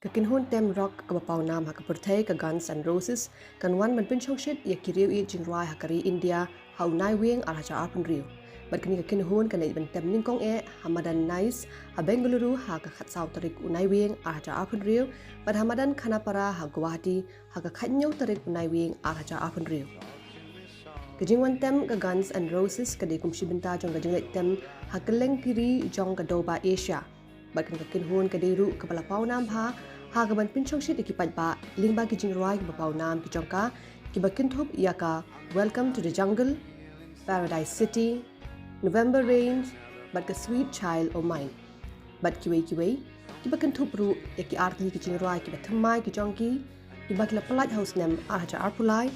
Kakinhon tem rock kabapau nam hakapurthai ka Guns and Roses kanwan manpin chongshit ya kiriu I jingrai hakari India hau Naiwieng araja arpun riu. Bat kini kakinhon kana iban tem ningkong hamadan nice ha Bengaluru ha ka khatsau tarik Naiwieng araja arpun riu bat hamadan khanapara ha Guwahati ha ka khatnyau tarik Naiwieng araja arpun riu. Kajingwan tem ka Guns and Roses kadi kumshi binta jong ka jinglet tem ha keleng kiri jong ka doba Asia. Bakan kakinhon kadiru kepala pau nam ha gaban pinchong shit ikipat ba lingba ki jingrai ki pau nam ki jongka ki bakin thup yaka Welcome to the Jungle, Paradise City, November Rains, but ka Sweet Child of Mine. But kiwei ki bakin thup ru yaki artli ki jingrai ki bathamai ki jongki ki bakla polite house nem arhaja arpulai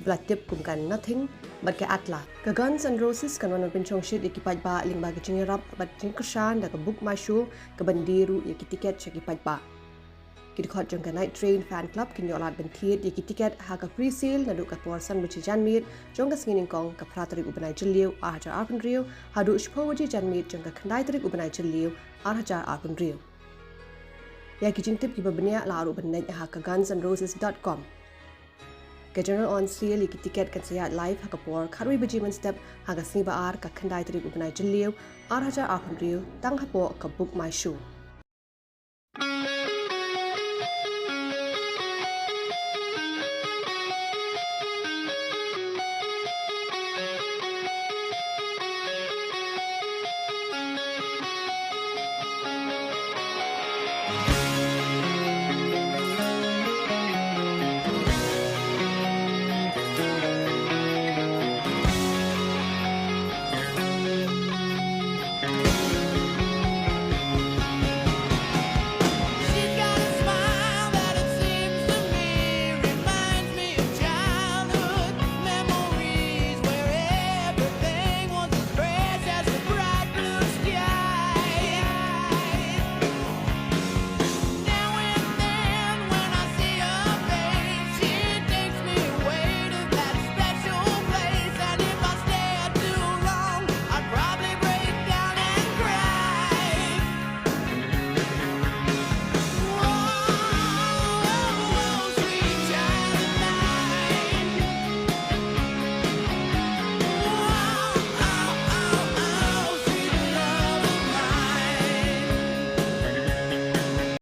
Blatip kumkan nothing but ke atla. Ka Guns and Roses kan wan pinchong shit ikipat ba lingba ki jingirap but jingkershan da ka book my show ka bandiru yaki tiket ikipat ba. Kidikot jong ka night train fan club kin yolat bentiet yaki tiket ha ka free sale nadu ka porsan bichi janmit jong ka singin kong ka pratari ubanai jiliu arhaja arpun riu hadu shpo waji janmit jong ka khandai tarik ubanai jiliu arhaja arpun riu. Yaki jingtip ki babnya la aru banai ha ka gunsandroses.com. Ka general on sale iki tiket kan sayat live ha kapor kharwi bajiman step ha ka sniba ar ka khandai tarik ubanai jiliu arhaja arpun riu tang hapo ka book my show.